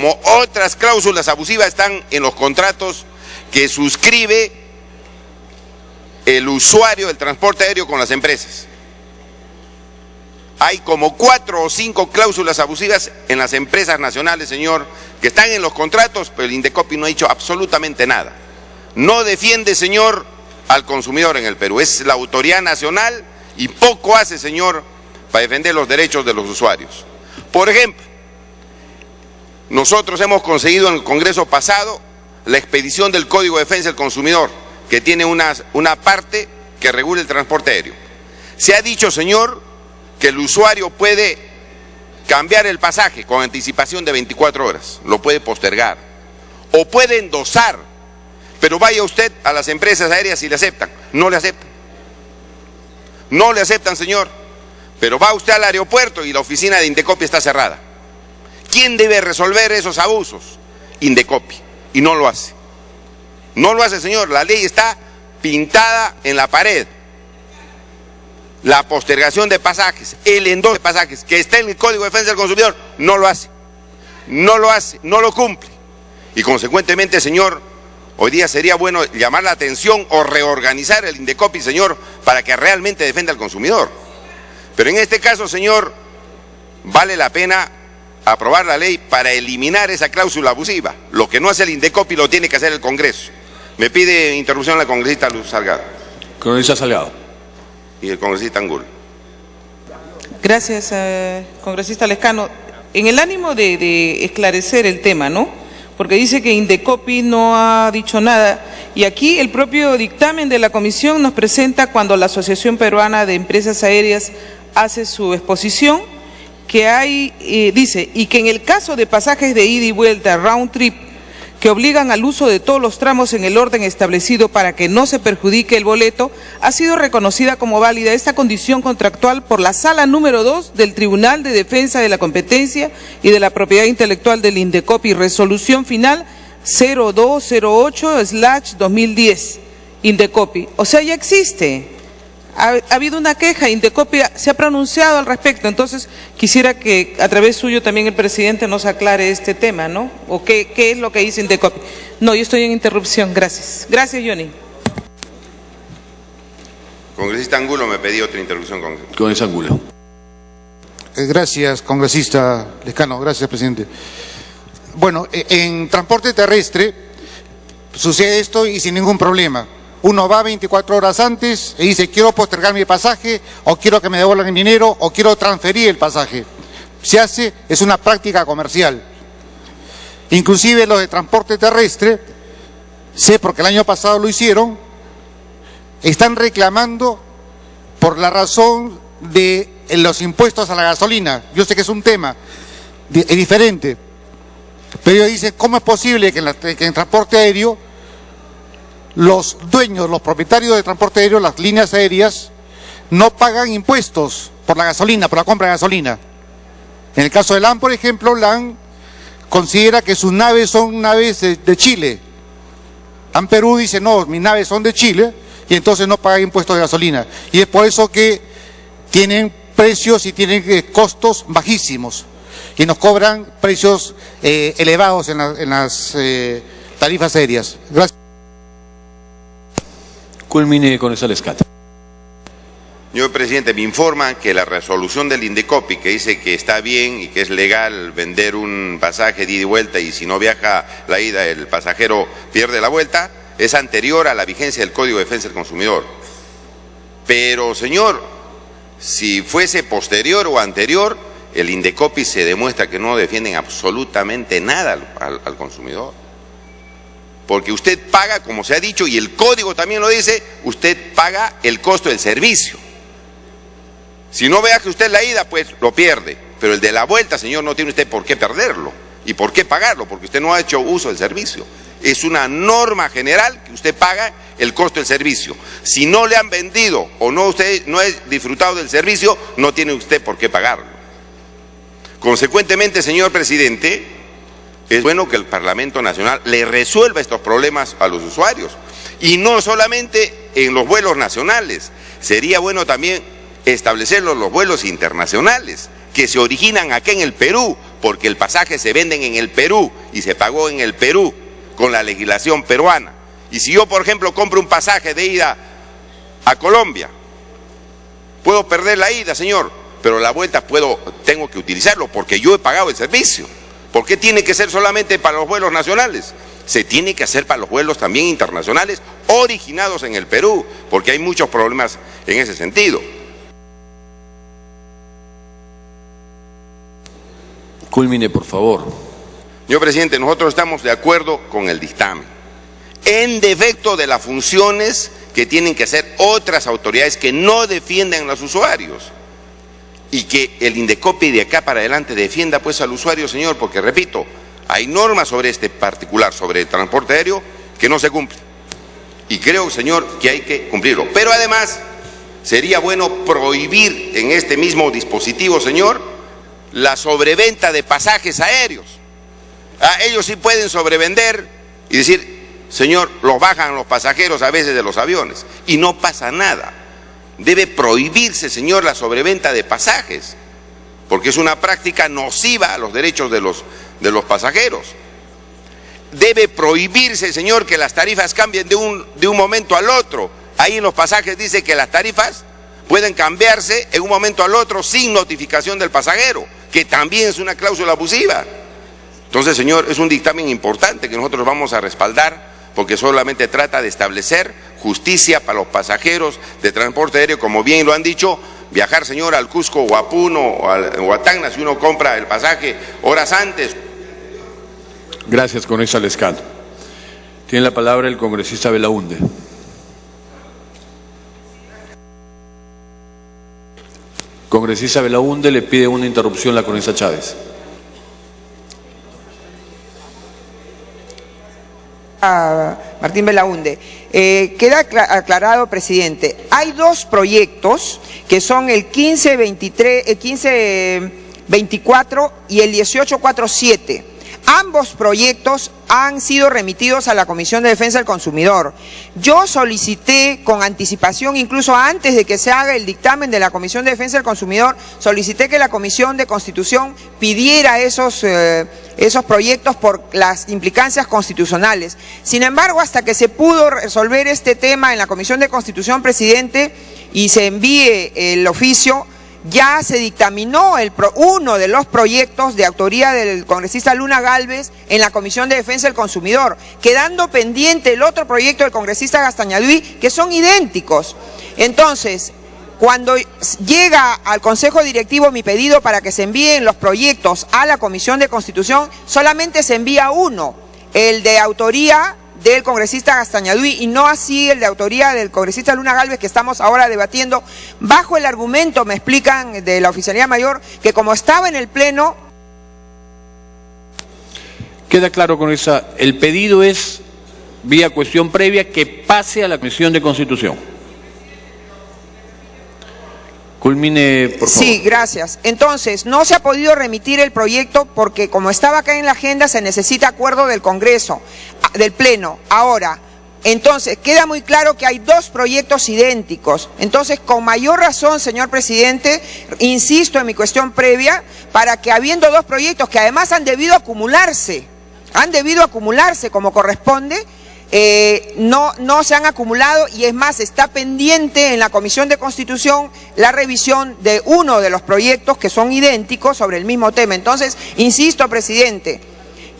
como otras cláusulas abusivas, están en los contratos que suscribe el usuario del transporte aéreo con las empresas. Hay como 4 o 5 cláusulas abusivas en las empresas nacionales, señor, que están en los contratos, pero el Indecopi no ha hecho absolutamente nada. No defiende, señor, al consumidor en el Perú. Es la autoridad nacional y poco hace, señor, para defender los derechos de los usuarios. Por ejemplo, nosotros hemos conseguido en el Congreso pasado la expedición del Código de Defensa del Consumidor, que tiene una parte que regula el transporte aéreo. Se ha dicho, señor, que el usuario puede cambiar el pasaje con anticipación de 24 horas, lo puede postergar, o puede endosar, pero vaya usted a las empresas aéreas y le aceptan. No le aceptan. No le aceptan, señor. Pero va usted al aeropuerto y la oficina de Indecopi está cerrada. ¿Quién debe resolver esos abusos? Indecopi. Y no lo hace. No lo hace, señor. La ley está pintada en la pared. La postergación de pasajes, el endoso de pasajes, que está en el Código de Defensa del Consumidor, no lo hace. No lo hace, no lo cumple. Y consecuentemente, señor, hoy día sería bueno llamar la atención o reorganizar el Indecopi, señor, para que realmente defienda al consumidor. Pero en este caso, señor, vale la pena aprobar la ley para eliminar esa cláusula abusiva. Lo que no hace el Indecopi lo tiene que hacer el Congreso. Me pide interrupción la congresista Luz Salgado. Congresista Salgado. Y el congresista Angulo. Gracias, congresista Lescano. En el ánimo de esclarecer el tema, ¿no? Porque dice que Indecopi no ha dicho nada, y aquí el propio dictamen de la comisión nos presenta cuando la Asociación Peruana de Empresas Aéreas hace su exposición, que hay, dice, y que en el caso de pasajes de ida y vuelta, round trip, que obligan al uso de todos los tramos en el orden establecido para que no se perjudique el boleto, ha sido reconocida como válida esta condición contractual por la Sala número 2 del Tribunal de Defensa de la Competencia y de la Propiedad Intelectual del Indecopi, resolución final 0208/2010, Indecopi. O sea, ya existe. Ha habido una queja, Indecopi se ha pronunciado al respecto, entonces quisiera que a través suyo también el presidente nos aclare este tema, ¿no? O qué es lo que dice Indecopi. No, yo estoy en interrupción, gracias. Gracias, Johnny. Congresista Angulo me pedí otra interrupción. Congresista Angulo. Gracias, congresista Lescano, gracias, presidente. Bueno, en transporte terrestre sucede esto y sin ningún problema. Uno va 24 horas antes y dice, quiero postergar mi pasaje, o quiero que me devuelvan el dinero, o quiero transferir el pasaje. Se hace, es una práctica comercial. Inclusive los de transporte terrestre, sé porque el año pasado lo hicieron, están reclamando por la razón de los impuestos a la gasolina. Yo sé que es un tema diferente, pero ellos dicen, ¿cómo es posible que en transporte aéreo los dueños, los propietarios de transporte aéreo, las líneas aéreas, no pagan impuestos por la gasolina, por la compra de gasolina? En el caso de LAN, por ejemplo, LAN considera que sus naves son naves de Chile. LAN Perú dice, no, mis naves son de Chile, y entonces no pagan impuestos de gasolina. Y es por eso que tienen precios y tienen costos bajísimos, y nos cobran precios elevados en las tarifas aéreas. Gracias. Culmine con esa Lescano. Señor presidente, me informan que la resolución del Indecopi, que dice que está bien y que es legal vender un pasaje de ida y vuelta, y si no viaja la ida el pasajero pierde la vuelta, es anterior a la vigencia del Código de Defensa del Consumidor. Pero, señor, si fuese posterior o anterior, el Indecopi se demuestra que no defienden absolutamente nada al consumidor. Porque usted paga, como se ha dicho, y el código también lo dice, usted paga el costo del servicio. Si no viaja usted la ida, pues lo pierde. Pero el de la vuelta, señor, no tiene usted por qué perderlo. ¿Y por qué pagarlo? Porque usted no ha hecho uso del servicio. Es una norma general que usted paga el costo del servicio. Si no le han vendido o no usted no ha disfrutado del servicio, no tiene usted por qué pagarlo. Consecuentemente, señor presidente, es bueno que el Parlamento Nacional le resuelva estos problemas a los usuarios. Y no solamente en los vuelos nacionales, sería bueno también establecer los vuelos internacionales que se originan acá en el Perú, porque el pasaje se venden en el Perú y se pagó en el Perú con la legislación peruana. Y si yo, por ejemplo, compro un pasaje de ida a Colombia, puedo perder la ida, señor, pero la vuelta tengo que utilizarlo porque yo he pagado el servicio. ¿Por qué tiene que ser solamente para los vuelos nacionales? Se tiene que hacer para los vuelos también internacionales originados en el Perú, porque hay muchos problemas en ese sentido. Culmine, por favor. Señor presidente, nosotros estamos de acuerdo con el dictamen, en defecto de las funciones que tienen que hacer otras autoridades que no defiendan a los usuarios, y que el Indecopi de acá para adelante defienda pues al usuario, señor, porque repito, hay normas sobre este particular, sobre el transporte aéreo, que no se cumplen. Y creo, señor, que hay que cumplirlo. Pero además, sería bueno prohibir en este mismo dispositivo, señor, la sobreventa de pasajes aéreos. Ellos sí pueden sobrevender y decir, señor, los bajan los pasajeros a veces de los aviones y no pasa nada. Debe prohibirse, señor, la sobreventa de pasajes, porque es una práctica nociva a los derechos de los pasajeros. Debe prohibirse, señor, que las tarifas cambien de un momento al otro. Ahí en los pasajes dice que las tarifas pueden cambiarse en un momento al otro sin notificación del pasajero, que también es una cláusula abusiva. Entonces, señor, es un dictamen importante que nosotros vamos a respaldar, porque solamente trata de establecer justicia para los pasajeros de transporte aéreo, como bien lo han dicho, viajar, señor, al Cusco o a Puno o a Tacna, si uno compra el pasaje horas antes. Gracias, congresista Lescano. Tiene la palabra el congresista Belaúnde. Congresista Belaúnde, le pide una interrupción la congresista Chávez. Martín Belaúnde. Queda aclarado, presidente, hay dos proyectos que son el 1524 y el 1847. Ambos proyectos han sido remitidos a la Comisión de Defensa del Consumidor. Yo solicité con anticipación, incluso antes de que se haga el dictamen de la Comisión de Defensa del Consumidor, solicité que la Comisión de Constitución pidiera esos proyectos por las implicancias constitucionales. Sin embargo, hasta que se pudo resolver este tema en la Comisión de Constitución, presidente, y se envíe el oficio, ya se dictaminó uno de los proyectos de autoría del congresista Luna Gálvez en la Comisión de Defensa del Consumidor, quedando pendiente el otro proyecto del congresista Gastañaduy, que son idénticos. Entonces, cuando llega al Consejo Directivo mi pedido para que se envíen los proyectos a la Comisión de Constitución, solamente se envía uno, el de autoría del congresista Gastañaduy, y no así el de autoría del congresista Luna Gálvez, que estamos ahora debatiendo, bajo el argumento, me explican, de la Oficialía Mayor, que como estaba en el Pleno... Queda claro, congresista, el pedido es, vía cuestión previa, que pase a la Comisión de Constitución. Culmine, por favor. Sí, gracias. Entonces, no se ha podido remitir el proyecto porque como estaba acá en la agenda se necesita acuerdo del Congreso, del Pleno. Ahora, entonces, queda muy claro que hay dos proyectos idénticos. Entonces, con mayor razón, señor presidente, insisto en mi cuestión previa, para que habiendo dos proyectos que además han debido acumularse como corresponde, no se han acumulado, y es más, está pendiente en la Comisión de Constitución la revisión de uno de los proyectos que son idénticos sobre el mismo tema. Entonces, insisto, presidente,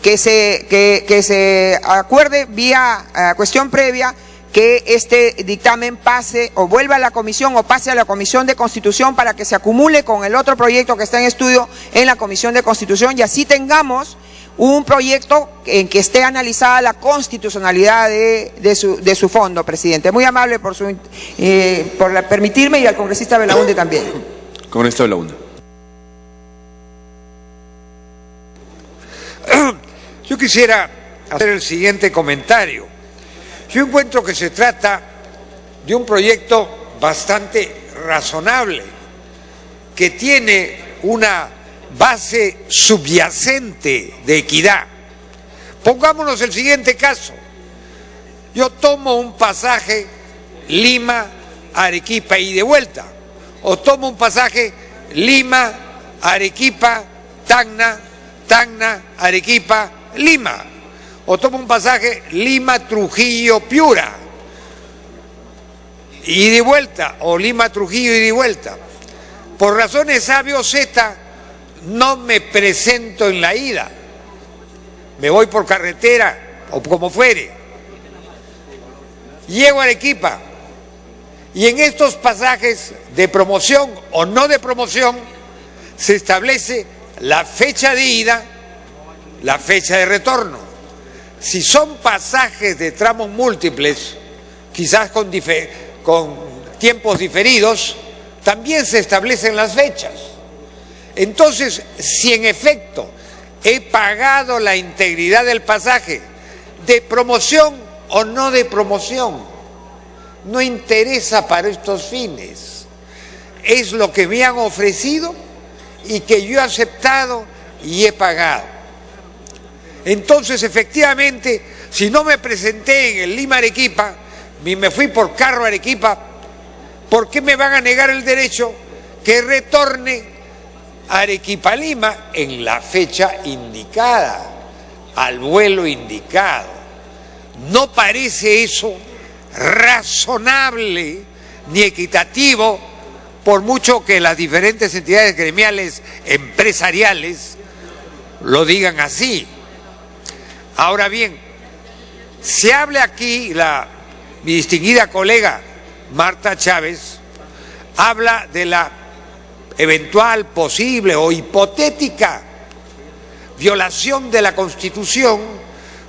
que se acuerde vía cuestión previa que este dictamen pase o vuelva a la comisión o pase a la Comisión de Constitución para que se acumule con el otro proyecto que está en estudio en la Comisión de Constitución, y así tengamos un proyecto en que esté analizada la constitucionalidad de su fondo, presidente. Muy amable por permitirme, y al congresista Belaúnde también. Congresista Belaúnde. Yo quisiera hacer el siguiente comentario. Yo encuentro que se trata de un proyecto bastante razonable, que tiene una base subyacente de equidad. Pongámonos el siguiente caso. Yo tomo un pasaje Lima, Arequipa y de vuelta, o tomo un pasaje Lima, Arequipa, Tacna Tacna, Arequipa, Lima. O toma un pasaje Lima, Trujillo, Piura. Y de vuelta, o Lima, Trujillo y de vuelta. Por razones A, B o Z, no me presento en la ida. Me voy por carretera o como fuere. Llego a Arequipa. Y en estos pasajes de promoción o no de promoción se establece la fecha de ida, la fecha de retorno. Si son pasajes de tramos múltiples, quizás con tiempos diferidos, también se establecen las fechas. Entonces, si en efecto he pagado la integridad del pasaje, de promoción o no de promoción, no interesa para estos fines. Es lo que me han ofrecido y que yo he aceptado y he pagado. Entonces, efectivamente, si no me presenté en el Lima Arequipa, ni me fui por carro a Arequipa, ¿por qué me van a negar el derecho que retorne a Arequipa-Lima en la fecha indicada, al vuelo indicado? ¿No parece eso razonable ni equitativo, por mucho que las diferentes entidades gremiales empresariales lo digan así? Ahora bien, se habla aquí, mi distinguida colega Marta Chávez habla de la eventual, posible o hipotética violación de la Constitución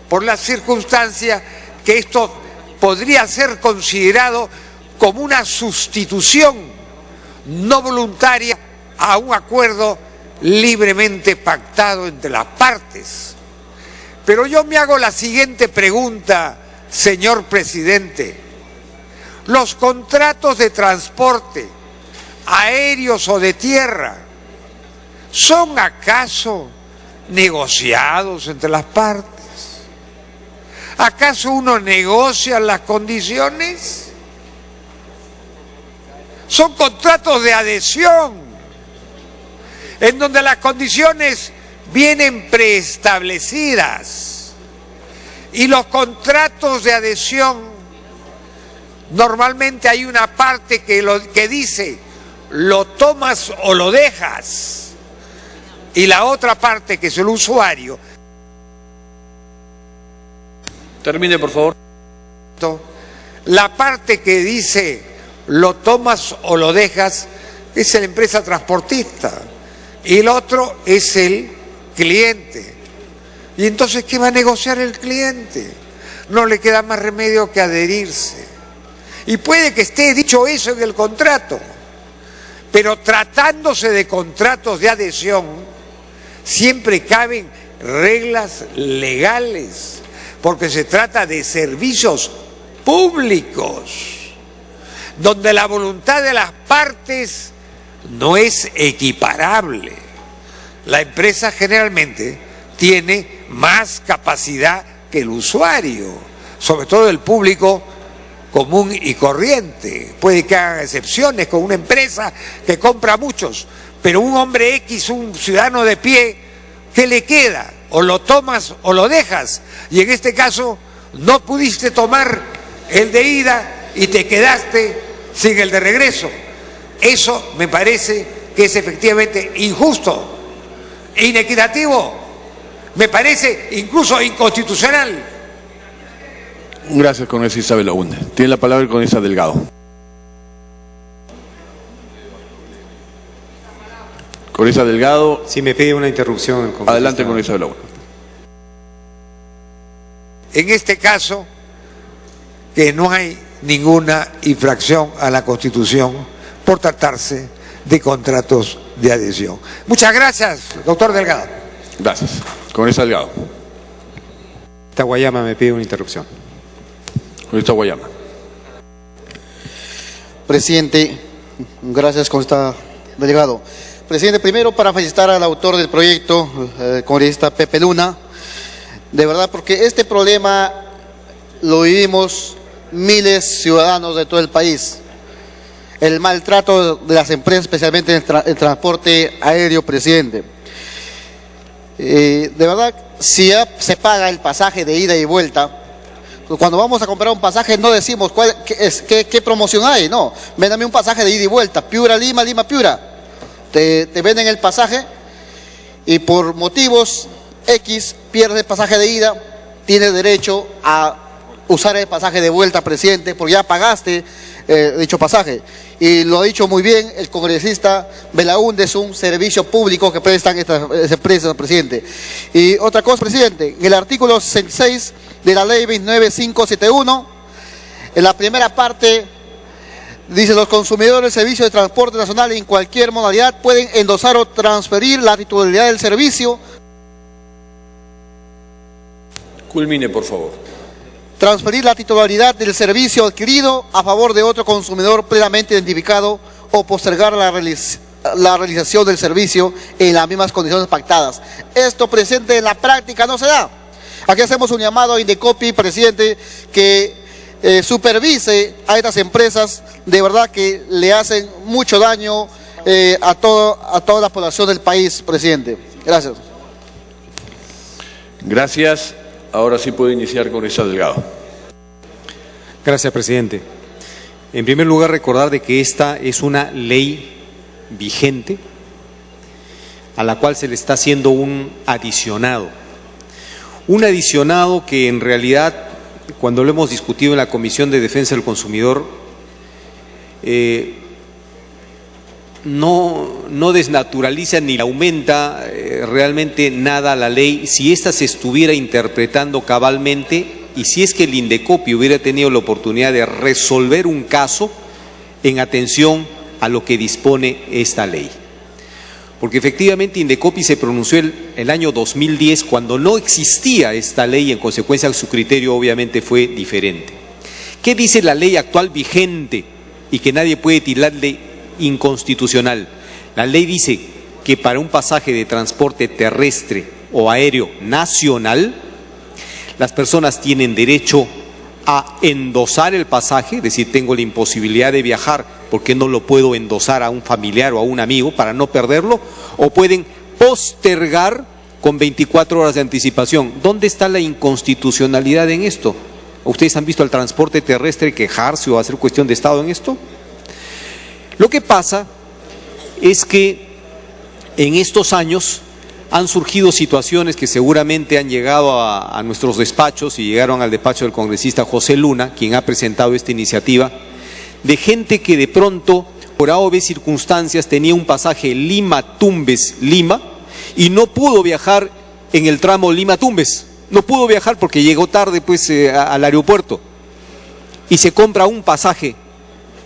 por la circunstancia que esto podría ser considerado como una sustitución no voluntaria a un acuerdo libremente pactado entre las partes. Pero yo me hago la siguiente pregunta, señor presidente. ¿Los contratos de transporte, aéreos o de tierra, son acaso negociados entre las partes? ¿Acaso uno negocia las condiciones? Son contratos de adhesión, en donde las condiciones vienen preestablecidas. Y los contratos de adhesión, normalmente hay una parte que dice, lo tomas o lo dejas. Y la otra parte, que es el usuario. Termine, por favor. La parte que dice, lo tomas o lo dejas, es la empresa transportista. Y el otro es el cliente. Y entonces, ¿qué va a negociar el cliente? No le queda más remedio que adherirse. Y puede que esté dicho eso en el contrato, pero tratándose de contratos de adhesión, siempre caben reglas legales, porque se trata de servicios públicos, donde la voluntad de las partes no es equiparable. La empresa generalmente tiene más capacidad que el usuario, sobre todo el público común y corriente. Puede que hagan excepciones con una empresa que compra muchos, pero un hombre X, un ciudadano de pie, ¿qué le queda? O lo tomas o lo dejas. Y en este caso no pudiste tomar el de ida y te quedaste sin el de regreso. Eso me parece que es efectivamente injusto, inequitativo, me parece incluso inconstitucional. Gracias, congresista Isabel Lagunde. Tiene la palabra el congresista Delgado. Congresista Delgado. Sí, me pide una interrupción. Adelante, congresista Lagunde. En este caso, que no hay ninguna infracción a la Constitución por tratarse de contratos de adhesión. Muchas gracias, doctor Delgado. Gracias. Congresista Delgado. Guayama me pide una interrupción. Congresista Guayama. Presidente, gracias, congresista Delgado. Presidente, primero para felicitar al autor del proyecto, congresista Pepe Luna, de verdad, porque este problema lo vivimos miles de ciudadanos de todo el país. El maltrato de las empresas, especialmente en el transporte aéreo, presidente. De verdad, si ya se paga el pasaje de ida y vuelta, cuando vamos a comprar un pasaje no decimos qué promoción hay, no. Véndame un pasaje de ida y vuelta, Piura-Lima, Lima-Piura. Te venden el pasaje y por motivos X pierdes el pasaje de ida, tienes derecho a usar el pasaje de vuelta, presidente, porque ya pagaste dicho pasaje. Y lo ha dicho muy bien el congresista Belaúnde, es un servicio público que prestan estas empresas, presidente. Y otra cosa, presidente, en el artículo 66 de la ley 29571, en la primera parte dice: los consumidores del servicio de transporte nacional en cualquier modalidad pueden endosar o transferir la titularidad del servicio. Culmine, por favor. Transferir la titularidad del servicio adquirido a favor de otro consumidor plenamente identificado o postergar la realización del servicio en las mismas condiciones pactadas. Esto, presente, en la práctica no se da. Aquí hacemos un llamado a Indecopi, presidente, que supervise a estas empresas, de verdad que le hacen mucho daño a toda la población del país, presidente. Gracias. Gracias. Ahora sí puede iniciar con esa Delgado. Gracias, presidente. En primer lugar, recordar de que esta es una ley vigente a la cual se le está haciendo un adicionado. Un adicionado que en realidad, cuando lo hemos discutido en la Comisión de Defensa del Consumidor, no desnaturaliza ni aumenta realmente nada a la ley si ésta se estuviera interpretando cabalmente y si es que el Indecopi hubiera tenido la oportunidad de resolver un caso en atención a lo que dispone esta ley. Porque efectivamente Indecopi se pronunció el año 2010 cuando no existía esta ley y en consecuencia su criterio obviamente fue diferente. ¿Qué dice la ley actual vigente y que nadie puede tildarle inconstitucional? La ley dice que para un pasaje de transporte terrestre o aéreo nacional, las personas tienen derecho a endosar el pasaje, es decir, tengo la imposibilidad de viajar, ¿por qué no lo puedo endosar a un familiar o a un amigo para no perderlo? O pueden postergar con 24 horas de anticipación. ¿Dónde está la inconstitucionalidad en esto? ¿Ustedes han visto al transporte terrestre quejarse o hacer cuestión de Estado en esto? Lo que pasa es que en estos años han surgido situaciones que seguramente han llegado a nuestros despachos y llegaron al despacho del congresista José Luna, quien ha presentado esta iniciativa, de gente que de pronto, por A o B circunstancias, tenía un pasaje Lima-Tumbes-Lima y no pudo viajar en el tramo Lima-Tumbes. No pudo viajar porque llegó tarde pues al aeropuerto y se compra un pasaje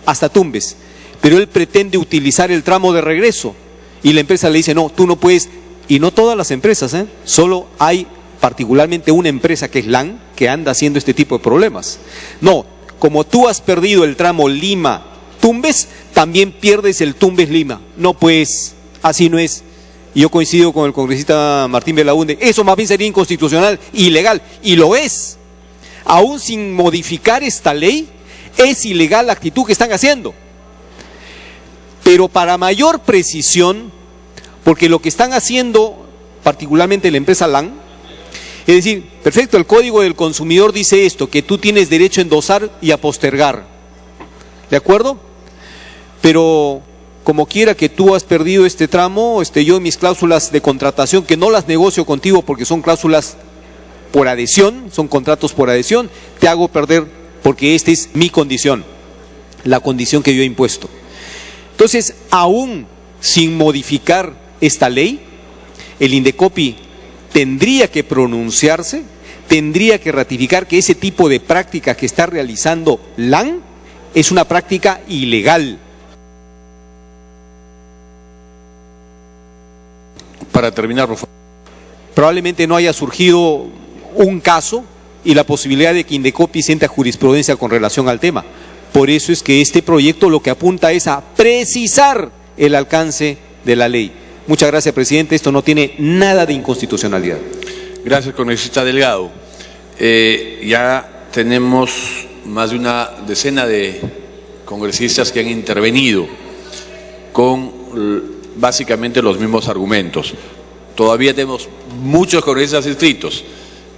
hasta Tumbes. Pero él pretende utilizar el tramo de regreso y la empresa le dice: no, tú no puedes. Y no todas las empresas, solo hay particularmente una empresa que es LAN que anda haciendo este tipo de problemas. No, como tú has perdido el tramo Lima-Tumbes, también pierdes el Tumbes-Lima. No, pues, así no es. Y yo coincido con el congresista Martín Belaúnde, eso más bien sería inconstitucional, ilegal, y lo es. Aún sin modificar esta ley, es ilegal la actitud que están haciendo. Pero para mayor precisión, porque lo que están haciendo, particularmente la empresa LAN, es decir, perfecto, el Código del Consumidor dice esto, que tú tienes derecho a endosar y a postergar, ¿de acuerdo? Pero como quiera que tú has perdido este tramo, yo en mis cláusulas de contratación, que no las negocio contigo porque son cláusulas por adhesión, son contratos por adhesión, te hago perder porque esta es mi condición, la condición que yo he impuesto. Entonces, aún sin modificar esta ley, el Indecopi tendría que pronunciarse, tendría que ratificar que ese tipo de práctica que está realizando LAN es una práctica ilegal. Para terminar, por favor. Probablemente no haya surgido un caso y la posibilidad de que Indecopi sienta jurisprudencia con relación al tema. Por eso es que este proyecto lo que apunta es a precisar el alcance de la ley. Muchas gracias, presidente. Esto no tiene nada de inconstitucionalidad. Gracias, congresista Delgado. Ya tenemos más de una decena de congresistas que han intervenido con básicamente los mismos argumentos. todavía tenemos muchos congresistas inscritos.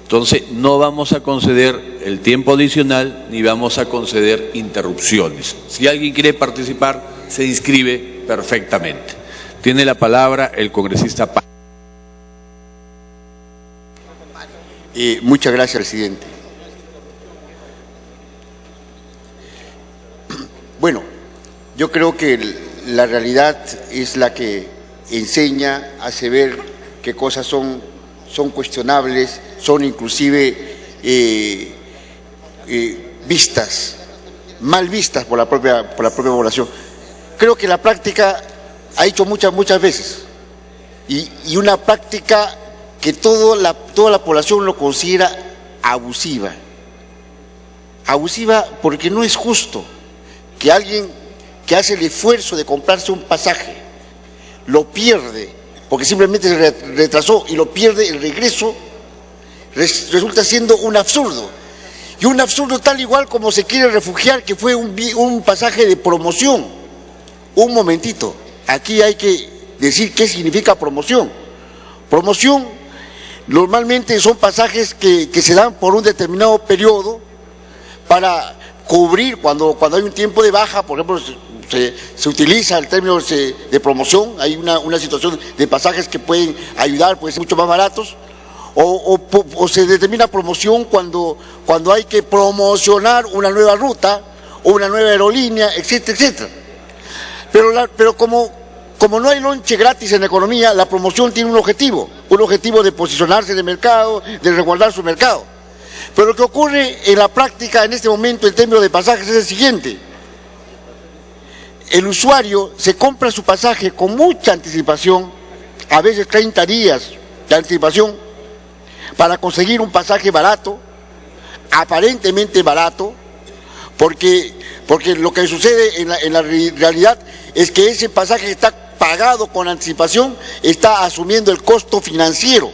Entonces, no vamos a conceder el tiempo adicional ni vamos a conceder interrupciones. Si alguien quiere participar, se inscribe perfectamente. Tiene la palabra el congresista Paz. Muchas gracias, presidente. Bueno, yo creo que la realidad es la que enseña, hace ver qué cosas son cuestionables, son inclusive mal vistas por la propia población. Creo que la práctica ha hecho muchas veces y una práctica que toda la población lo considera abusiva. Abusiva porque no es justo que alguien que hace el esfuerzo de comprarse un pasaje lo pierde porque simplemente se retrasó y lo pierde el regreso, resulta siendo un absurdo. Y un absurdo tal igual como se quiere refugiar que fue un pasaje de promoción. Un momentito, aquí hay que decir qué significa promoción. Promoción normalmente son pasajes que se dan por un determinado periodo para cubrir cuando hay un tiempo de baja, por ejemplo, se utiliza el término de promoción, hay una situación de pasajes que pueden ayudar, pueden ser mucho más baratos, o se determina promoción cuando hay que promocionar una nueva ruta o una nueva aerolínea, etcétera, etcétera. Pero como no hay lonche gratis en la economía, la promoción tiene un objetivo de posicionarse en el mercado, de resguardar su mercado. Pero lo que ocurre en la práctica en este momento en términos de pasajes es el siguiente. El usuario se compra su pasaje con mucha anticipación, a veces 30 días de anticipación, para conseguir un pasaje barato, aparentemente barato, porque lo que sucede en la realidad es que ese pasaje que está pagado con anticipación está asumiendo el costo financiero.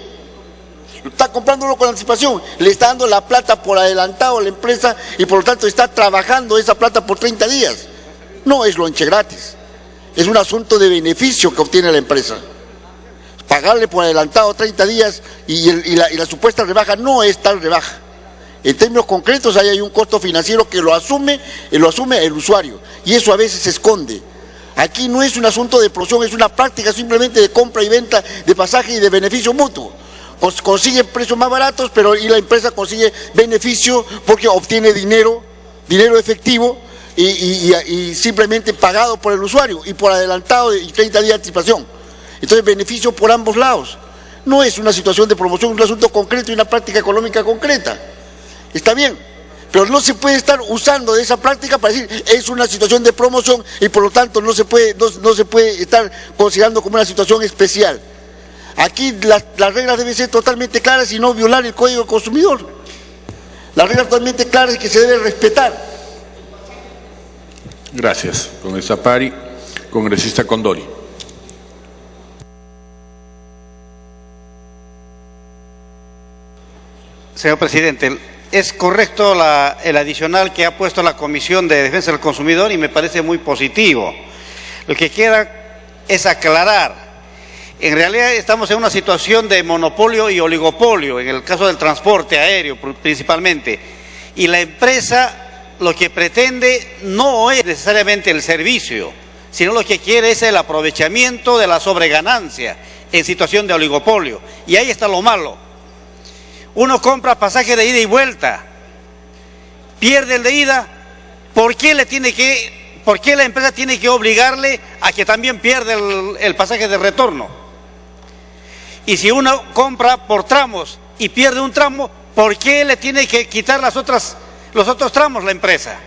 Está comprándolo con anticipación, le está dando la plata por adelantado a la empresa y por lo tanto está trabajando esa plata por 30 días. No es lonche gratis, es un asunto de beneficio que obtiene la empresa. Pagarle por adelantado 30 días y la supuesta rebaja no es tal rebaja. En términos concretos ahí hay un costo financiero que lo asume el usuario y eso a veces se esconde. Aquí no es un asunto de promoción, es una práctica simplemente de compra y venta de pasaje y de beneficio mutuo. Consigue precios más baratos, y la empresa consigue beneficio porque obtiene dinero efectivo y simplemente pagado por el usuario y por adelantado y 30 días de anticipación. Entonces beneficio por ambos lados. No es una situación de promoción, es un asunto concreto y una práctica económica concreta. Está bien, pero no se puede estar usando de esa práctica para decir es una situación de promoción y por lo tanto no se puede estar considerando como una situación especial. Aquí las reglas deben ser totalmente claras y no violar el Código del Consumidor. Las reglas totalmente claras y que se deben respetar. Gracias, congresista Pari. Congresista Condori. Señor presidente, es correcto el adicional que ha puesto la Comisión de Defensa del Consumidor y me parece muy positivo. Lo que queda es aclarar. En realidad estamos en una situación de monopolio y oligopolio, en el caso del transporte aéreo principalmente, y la empresa lo que pretende no es necesariamente el servicio, sino lo que quiere es el aprovechamiento de la sobreganancia en situación de oligopolio, y ahí está lo malo. Uno compra pasaje de ida y vuelta, pierde el de ida, ¿por qué la empresa tiene que obligarle a que también pierda el pasaje de retorno? Y si uno compra por tramos y pierde un tramo, ¿por qué le tiene que quitar los otros tramos la empresa?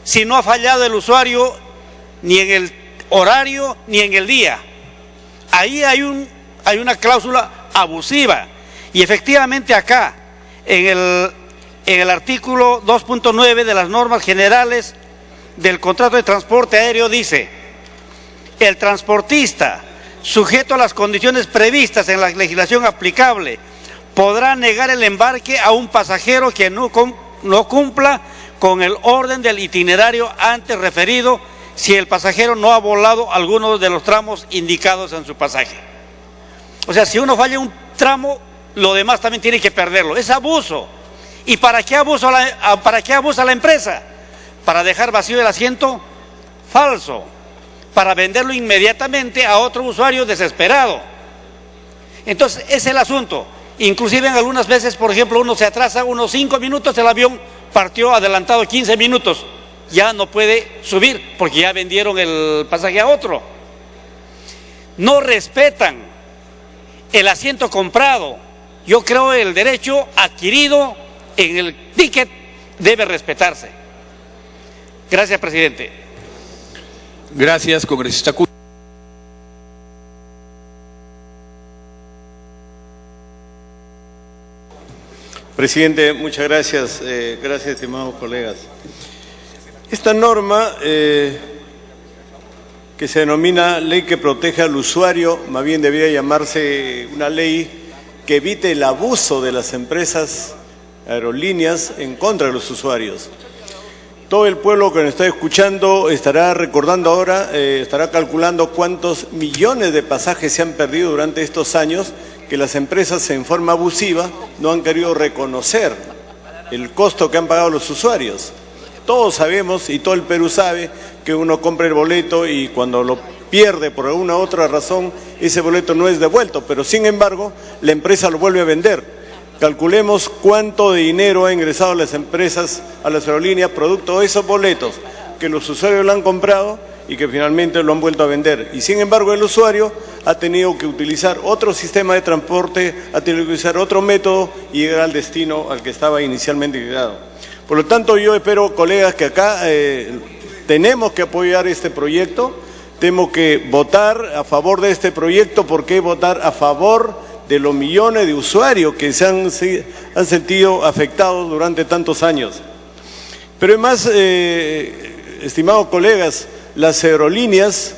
Si no ha fallado el usuario ni en el horario ni en el día. Ahí hay una cláusula abusiva. Y efectivamente acá, en el artículo 2.9 de las normas generales del contrato de transporte aéreo dice: el transportista, sujeto a las condiciones previstas en la legislación aplicable, podrá negar el embarque a un pasajero que no cumpla con el orden del itinerario antes referido si el pasajero no ha volado alguno de los tramos indicados en su pasaje. O sea, si uno falla un tramo, lo demás también tiene que perderlo. Es abuso. ¿Y para qué abusa la empresa? Para dejar vacío el asiento falso, para venderlo inmediatamente a otro usuario desesperado. Entonces, ese es el asunto. Inclusive en algunas veces, por ejemplo, uno se atrasa unos 5 minutos, el avión partió adelantado 15 minutos. Ya no puede subir porque ya vendieron el pasaje a otro. No respetan el asiento comprado. Yo creo que el derecho adquirido en el ticket debe respetarse. Gracias, presidente. Gracias, congresista Curi. Presidente, muchas gracias. Gracias, estimados colegas. Esta norma que se denomina ley que protege al usuario, más bien debería llamarse una ley que evite el abuso de las empresas aerolíneas en contra de los usuarios. Todo el pueblo que nos está escuchando estará recordando ahora, estará calculando cuántos millones de pasajes se han perdido durante estos años que las empresas en forma abusiva no han querido reconocer el costo que han pagado los usuarios. Todos sabemos y todo el Perú sabe que uno compra el boleto y cuando lo pierde por alguna otra razón, ese boleto no es devuelto, pero sin embargo la empresa lo vuelve a vender. Calculemos cuánto de dinero ha ingresado a las empresas, a las aerolíneas, producto de esos boletos que los usuarios lo han comprado y que finalmente lo han vuelto a vender. Y sin embargo el usuario ha tenido que utilizar otro sistema de transporte, ha tenido que usar otro método y llegar al destino al que estaba inicialmente llegado. Por lo tanto, yo espero, colegas, que acá tenemos que apoyar este proyecto, tenemos que votar a favor de este proyecto. ¿Por qué votar a favor de los millones de usuarios que se han sentido afectados durante tantos años? Pero además, estimados colegas, las aerolíneas,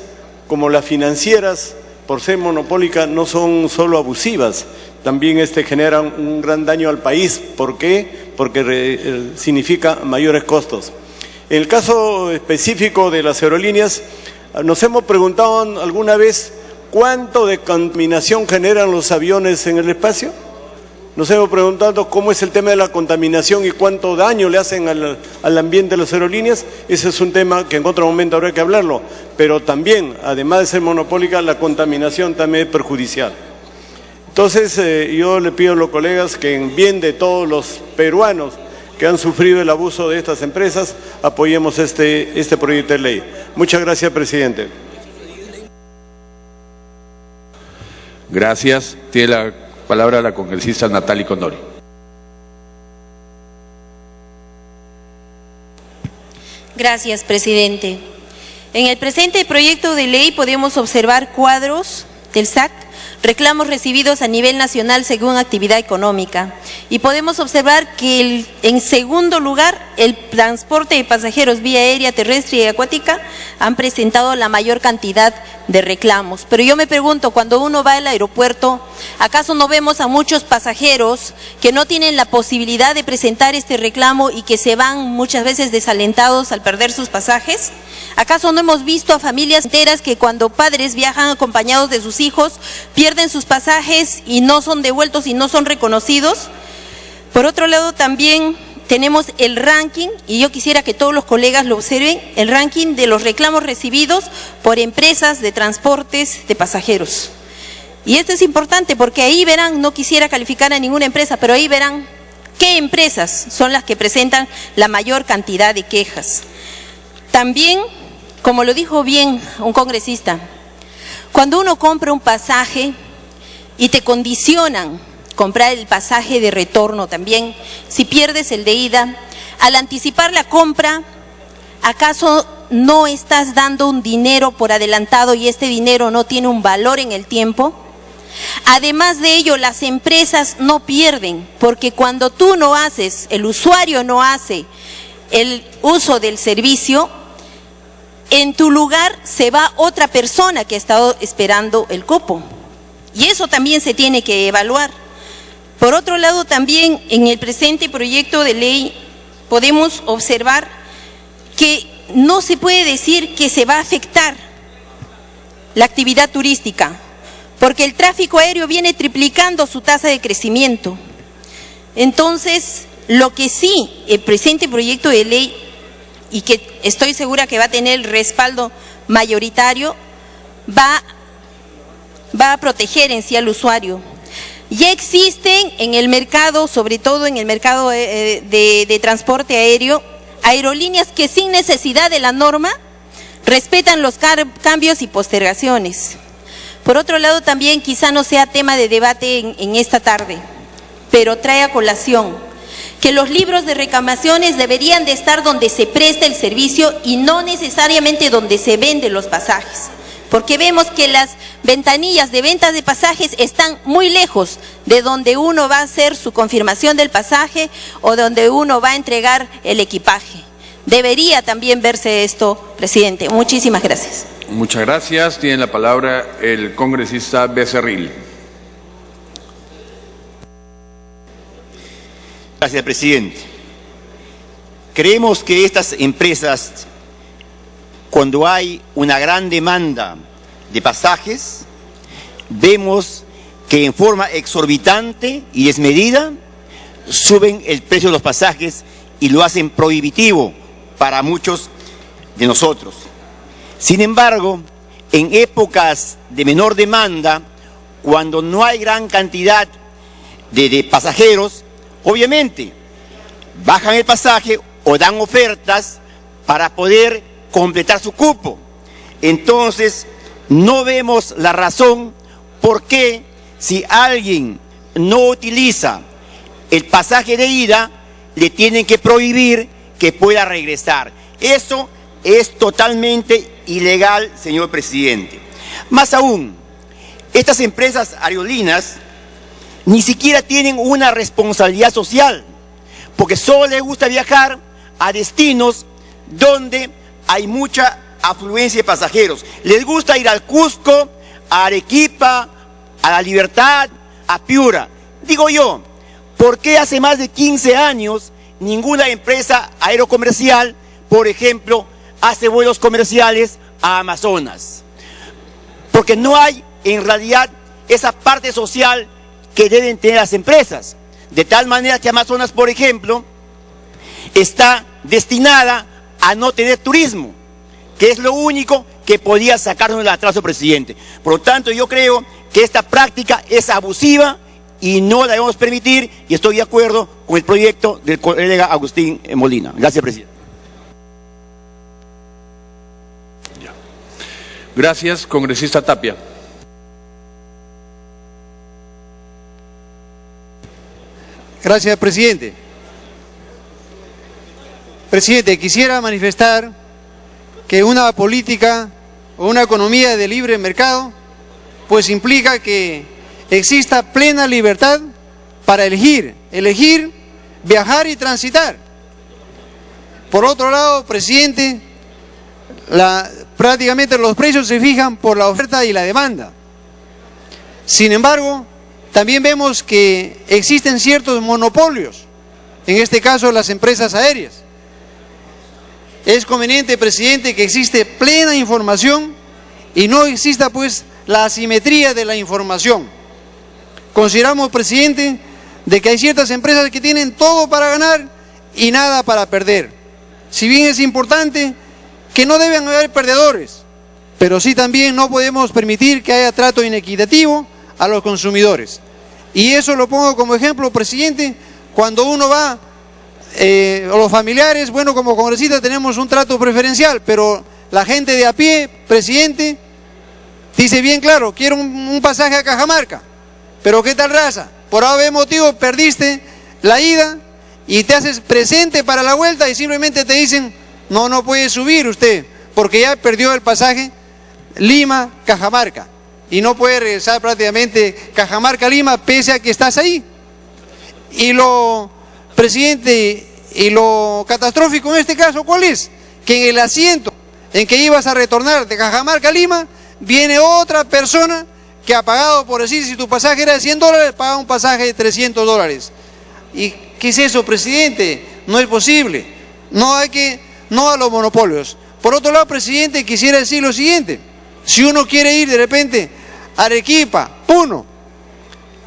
como las financieras, por ser monopólicas, no son solo abusivas, también generan un gran daño al país. ¿Por qué? Porque significa mayores costos. En el caso específico de las aerolíneas, nos hemos preguntado alguna vez cuánto de contaminación generan los aviones en el espacio. Nos hemos preguntado cómo es el tema de la contaminación y cuánto daño le hacen al ambiente de las aerolíneas. Ese es un tema que en otro momento habrá que hablarlo, pero también, además de ser monopólica, la contaminación también es perjudicial. Entonces, yo le pido a los colegas que en bien de todos los peruanos que han sufrido el abuso de estas empresas, apoyemos este proyecto de ley. Muchas gracias, presidente. Gracias. Tiene la palabra la congresista Natalie Condori. Gracias, presidente. En el presente proyecto de ley podemos observar cuadros del SAC, reclamos recibidos a nivel nacional según actividad económica. Y podemos observar que en segundo lugar, el transporte de pasajeros vía aérea, terrestre y acuática han presentado la mayor cantidad de reclamos. Pero yo me pregunto, cuando uno va al aeropuerto, ¿acaso no vemos a muchos pasajeros que no tienen la posibilidad de presentar este reclamo y que se van muchas veces desalentados al perder sus pasajes? ¿Acaso no hemos visto a familias enteras que cuando padres viajan acompañados de sus hijos, pierden sus pasajes y no son devueltos y no son reconocidos? Por otro lado, también tenemos el ranking, y yo quisiera que todos los colegas lo observen, el ranking de los reclamos recibidos por empresas de transportes de pasajeros. Y esto es importante porque ahí verán, no quisiera calificar a ninguna empresa, pero ahí verán qué empresas son las que presentan la mayor cantidad de quejas. También, como lo dijo bien un congresista, cuando uno compra un pasaje y te condicionan comprar el pasaje de retorno también, si pierdes el de ida, al anticipar la compra, ¿acaso no estás dando un dinero por adelantado y este dinero no tiene un valor en el tiempo? Además de ello, las empresas no pierden, porque cuando tú no haces, el usuario no hace el uso del servicio, en tu lugar se va otra persona que ha estado esperando el cupo. Y eso también se tiene que evaluar. Por otro lado, también en el presente proyecto de ley podemos observar que no se puede decir que se va a afectar la actividad turística, porque el tráfico aéreo viene triplicando su tasa de crecimiento. Entonces, lo que sí, el presente proyecto de ley, y que estoy segura que va a tener el respaldo mayoritario, va a proteger en sí al usuario. Ya existen en el mercado, sobre todo en el mercado de transporte aéreo, aerolíneas que sin necesidad de la norma respetan los cambios y postergaciones. Por otro lado, también quizá no sea tema de debate en esta tarde, pero trae a colación que los libros de reclamaciones deberían de estar donde se presta el servicio y no necesariamente donde se venden los pasajes, porque vemos que las ventanillas de ventas de pasajes están muy lejos de donde uno va a hacer su confirmación del pasaje o donde uno va a entregar el equipaje. Debería también verse esto, presidente. Muchísimas gracias. Muchas gracias. Tiene la palabra el congresista Becerril. Gracias, presidente. Creemos que estas empresas, cuando hay una gran demanda de pasajes, vemos que en forma exorbitante y desmedida suben el precio de los pasajes y lo hacen prohibitivo para muchos de nosotros. Sin embargo, en épocas de menor demanda, cuando no hay gran cantidad de pasajeros, obviamente bajan el pasaje o dan ofertas para poder completar su cupo. Entonces, no vemos la razón por qué, si alguien no utiliza el pasaje de ida, le tienen que prohibir que pueda regresar. Eso es totalmente ilegal, señor presidente. Más aún, estas empresas aerolíneas ni siquiera tienen una responsabilidad social, porque solo les gusta viajar a destinos donde hay mucha afluencia de pasajeros. Les gusta ir al Cusco, a Arequipa, a La Libertad, a Piura. Digo yo, ¿por qué hace más de 15 años ninguna empresa aerocomercial, por ejemplo, hace vuelos comerciales a Amazonas? Porque no hay en realidad esa parte social que deben tener las empresas. De tal manera que Amazonas, por ejemplo, está destinada a no tener turismo, que es lo único que podía sacarnos del atraso, presidente. Por lo tanto, yo creo que esta práctica es abusiva y no la debemos permitir, y estoy de acuerdo con el proyecto del colega Agustín Molina. Gracias, presidente. Gracias, congresista Tapia. Gracias, presidente. Presidente, quisiera manifestar que una política o una economía de libre mercado pues implica que exista plena libertad para elegir, viajar y transitar. Por otro lado, presidente, prácticamente los precios se fijan por la oferta y la demanda. Sin embargo, también vemos que existen ciertos monopolios, en este caso las empresas aéreas. Es conveniente, presidente, que existe plena información y no exista pues la asimetría de la información. Consideramos, presidente, de que hay ciertas empresas que tienen todo para ganar y nada para perder. Si bien es importante que no deben haber perdedores, pero sí también no podemos permitir que haya trato inequitativo a los consumidores. Y eso lo pongo como ejemplo, presidente, cuando uno va, o los familiares, bueno, como congresistas tenemos un trato preferencial, pero la gente de a pie, presidente, dice bien claro, quiero un pasaje a Cajamarca, pero ¿qué tal raza? Por algún motivo perdiste la ida y te haces presente para la vuelta y simplemente te dicen, no puede subir usted, porque ya perdió el pasaje Lima-Cajamarca. Y no puede regresar prácticamente Cajamarca-Lima pese a que estás ahí. Y lo, presidente, y lo catastrófico en este caso, ¿cuál es? Que en el asiento en que ibas a retornar de Cajamarca-Lima, viene otra persona que ha pagado, por decir, si tu pasaje era de $100, paga un pasaje de $300. ¿Y qué es eso, presidente? No es posible. No a los monopolios. Por otro lado, presidente, quisiera decir lo siguiente. Si uno quiere ir de repente Arequipa, Puno.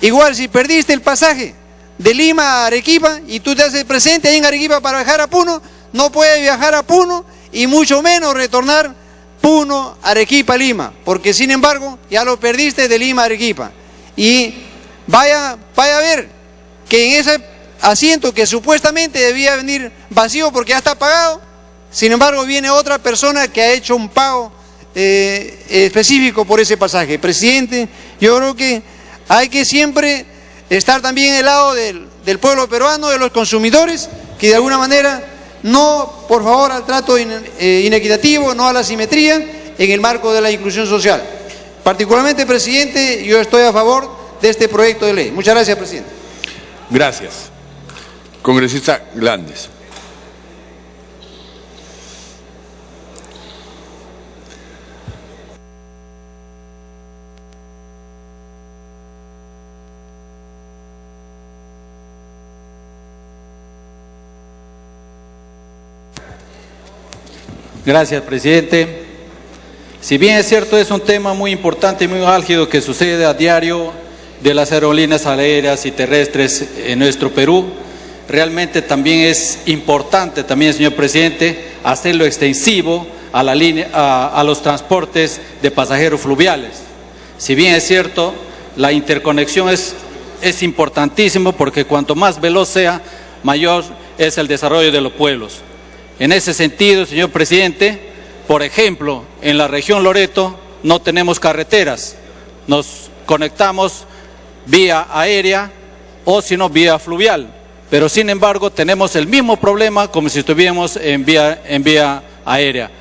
Igual si perdiste el pasaje de Lima a Arequipa y tú te haces presente ahí en Arequipa para viajar a Puno, no puedes viajar a Puno y mucho menos retornar Puno, Arequipa, Lima, porque sin embargo ya lo perdiste de Lima a Arequipa. Y vaya a ver que en ese asiento que supuestamente debía venir vacío porque ya está pagado, sin embargo viene otra persona que ha hecho un pago específico por ese pasaje. Presidente, yo creo que hay que siempre estar también en el lado del pueblo peruano, de los consumidores, que de alguna manera no, por favor, al trato inequitativo, no a la simetría en el marco de la inclusión social. Particularmente, presidente, yo estoy a favor de este proyecto de ley. Muchas gracias, presidente. Gracias. Congresista Glandes. Gracias, presidente. Si bien es cierto, es un tema muy importante y muy álgido que sucede a diario de las aerolíneas aéreas y terrestres en nuestro Perú, realmente también es importante, señor presidente, hacerlo extensivo a los transportes de pasajeros fluviales. Si bien es cierto, la interconexión es importantísimo porque cuanto más veloz sea, mayor es el desarrollo de los pueblos. En ese sentido, señor presidente, por ejemplo, en la región Loreto no tenemos carreteras, nos conectamos vía aérea o si no vía fluvial, pero sin embargo tenemos el mismo problema como si estuviéramos en vía aérea.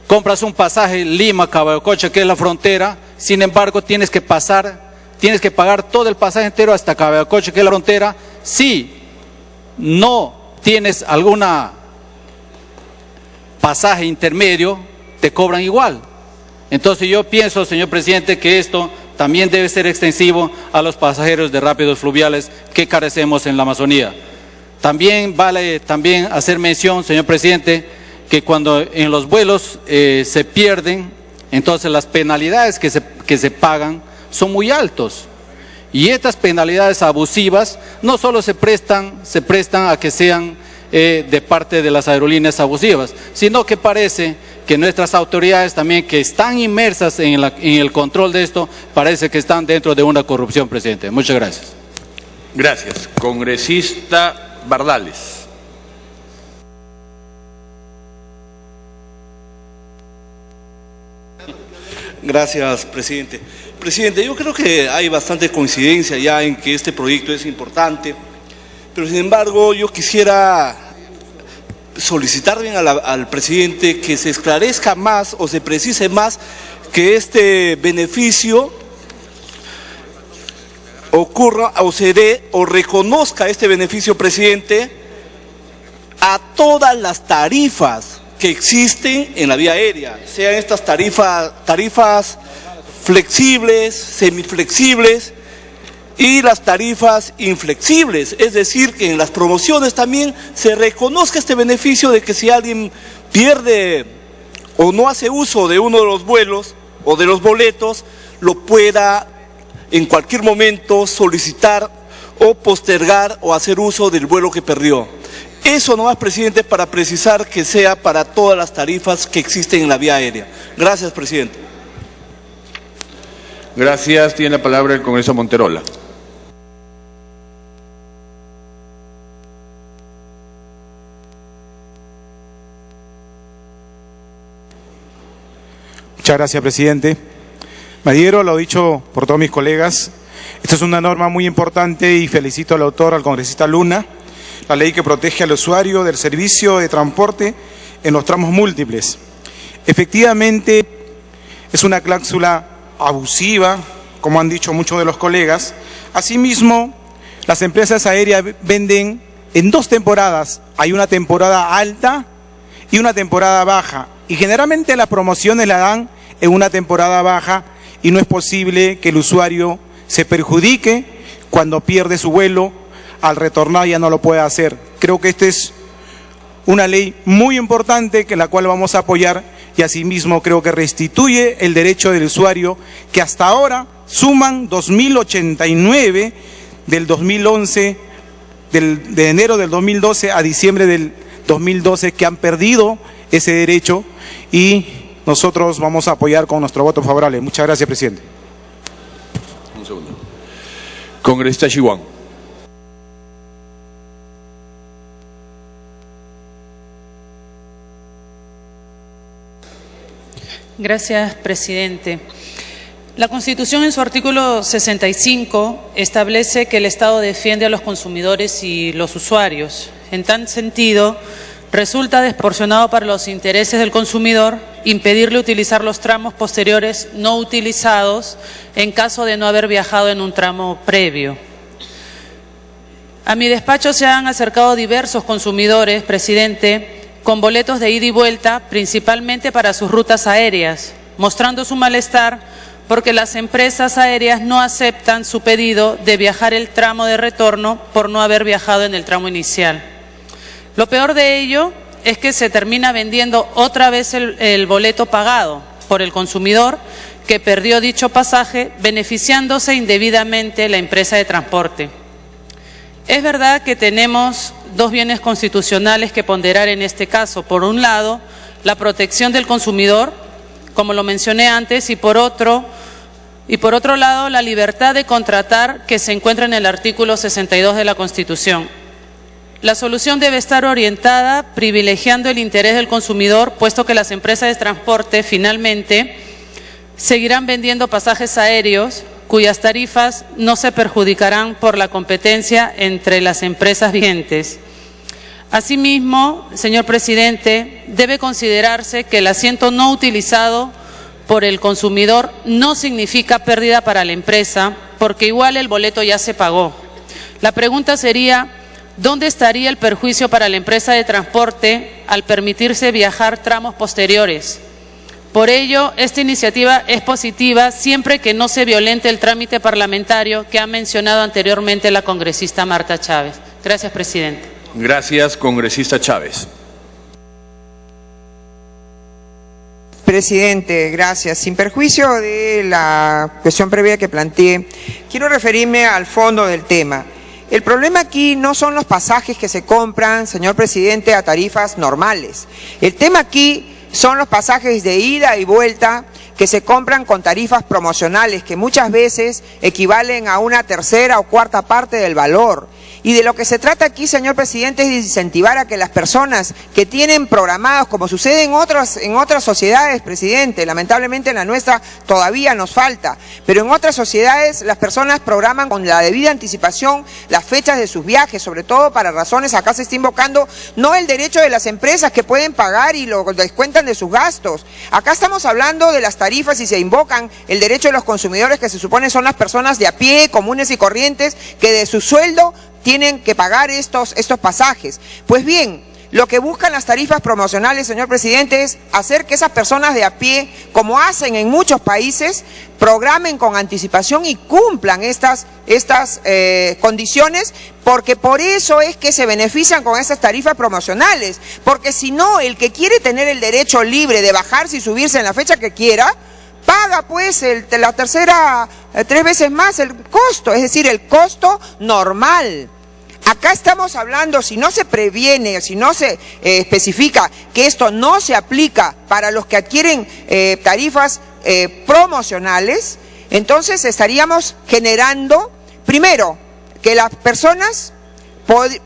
Compras un pasaje Lima-Cabacocha, que es la frontera, sin embargo tienes que pagar todo el pasaje entero hasta Cabacocha, que es la frontera. Si no tienes alguna pasaje intermedio, te cobran igual. Entonces yo pienso, señor presidente, que esto también debe ser extensivo a los pasajeros de rápidos fluviales que carecemos en la Amazonía. También vale hacer mención, señor presidente, que cuando en los vuelos se pierden, entonces las penalidades que se pagan son muy altos. Y estas penalidades abusivas no solo se prestan a que sean de parte de las aerolíneas abusivas, sino que parece que nuestras autoridades también, que están inmersas en el control de esto, parece que están dentro de una corrupción, presidente. Muchas gracias. Gracias. Congresista Bardales. Gracias, presidente. Presidente, yo creo que hay bastante coincidencia ya en que este proyecto es importante, pero sin embargo yo quisiera solicitar bien al presidente que se esclarezca más o se precise más que este beneficio ocurra o se dé o reconozca este beneficio, presidente, a todas las tarifas que existen en la vía aérea, sean estas tarifas flexibles, semiflexibles y las tarifas inflexibles, es decir, que en las promociones también se reconozca este beneficio de que si alguien pierde o no hace uso de uno de los vuelos o de los boletos, lo pueda en cualquier momento solicitar o postergar o hacer uso del vuelo que perdió. Eso nomás, presidente, para precisar que sea para todas las tarifas que existen en la vía aérea. Gracias, presidente. Gracias. Tiene la palabra el congresista Monterola. Muchas gracias, presidente. Me adhiero a lo dicho por todos mis colegas. Esta es una norma muy importante y felicito al autor, al congresista Luna, la ley que protege al usuario del servicio de transporte en los tramos múltiples. Efectivamente, es una cláusula abusiva, como han dicho muchos de los colegas. Asimismo, las empresas aéreas venden en dos temporadas. Hay una temporada alta y una temporada baja. Y generalmente las promociones la dan en una temporada baja y no es posible que el usuario se perjudique cuando pierde su vuelo, al retornar ya no lo puede hacer. Creo que este es una ley muy importante que la cual vamos a apoyar y asimismo creo que restituye el derecho del usuario que hasta ahora suman 2.089 del 2011, de enero del 2012 a diciembre del 2012 que han perdido ese derecho y nosotros vamos a apoyar con nuestro voto favorable. Muchas gracias, presidente. Un segundo. Congresista Chihuahua. Gracias, presidente. La Constitución en su artículo 65 establece que el Estado defiende a los consumidores y los usuarios. En tal sentido, resulta desproporcionado para los intereses del consumidor impedirle utilizar los tramos posteriores no utilizados en caso de no haber viajado en un tramo previo. A mi despacho se han acercado diversos consumidores, presidente, con boletos de ida y vuelta, principalmente para sus rutas aéreas, mostrando su malestar porque las empresas aéreas no aceptan su pedido de viajar el tramo de retorno por no haber viajado en el tramo inicial. Lo peor de ello es que se termina vendiendo otra vez el boleto pagado por el consumidor que perdió dicho pasaje, beneficiándose indebidamente la empresa de transporte. Es verdad que tenemos dos bienes constitucionales que ponderar en este caso. Por un lado, la protección del consumidor, como lo mencioné antes, y por otro lado, la libertad de contratar que se encuentra en el artículo 62 de la Constitución. La solución debe estar orientada privilegiando el interés del consumidor, puesto que las empresas de transporte finalmente seguirán vendiendo pasajes aéreos cuyas tarifas no se perjudicarán por la competencia entre las empresas vigentes. Asimismo, señor presidente, debe considerarse que el asiento no utilizado por el consumidor no significa pérdida para la empresa, porque igual el boleto ya se pagó. La pregunta sería, ¿dónde estaría el perjuicio para la empresa de transporte al permitirse viajar tramos posteriores? Por ello, esta iniciativa es positiva siempre que no se violente el trámite parlamentario que ha mencionado anteriormente la congresista Marta Chávez. Gracias, presidente. Gracias, congresista Chávez. Presidente, gracias. Sin perjuicio de la cuestión previa que planteé, quiero referirme al fondo del tema. El problema aquí no son los pasajes que se compran, señor presidente, a tarifas normales. El tema aquí son los pasajes de ida y vuelta que se compran con tarifas promocionales, que muchas veces equivalen a una tercera o cuarta parte del valor. Y de lo que se trata aquí, señor presidente, es de incentivar a que las personas que tienen programados, como sucede en otras sociedades, presidente, lamentablemente en la nuestra todavía nos falta, pero en otras sociedades las personas programan con la debida anticipación las fechas de sus viajes, sobre todo para razones, acá se está invocando, no el derecho de las empresas que pueden pagar y lo descuentan de sus gastos. Acá estamos hablando de las tarifas y se invocan el derecho de los consumidores, que se supone son las personas de a pie, comunes y corrientes, que de su sueldo tienen que pagar estos pasajes. Pues bien, lo que buscan las tarifas promocionales, señor presidente, es hacer que esas personas de a pie, como hacen en muchos países, programen con anticipación y cumplan estas condiciones, porque por eso es que se benefician con esas tarifas promocionales, porque si no, el que quiere tener el derecho libre de bajarse y subirse en la fecha que quiera, paga pues la tercera 3 veces más el costo, es decir, el costo normal. Acá estamos hablando, si no se previene, si no se especifica que esto no se aplica para los que adquieren tarifas promocionales, entonces estaríamos generando, primero, que las personas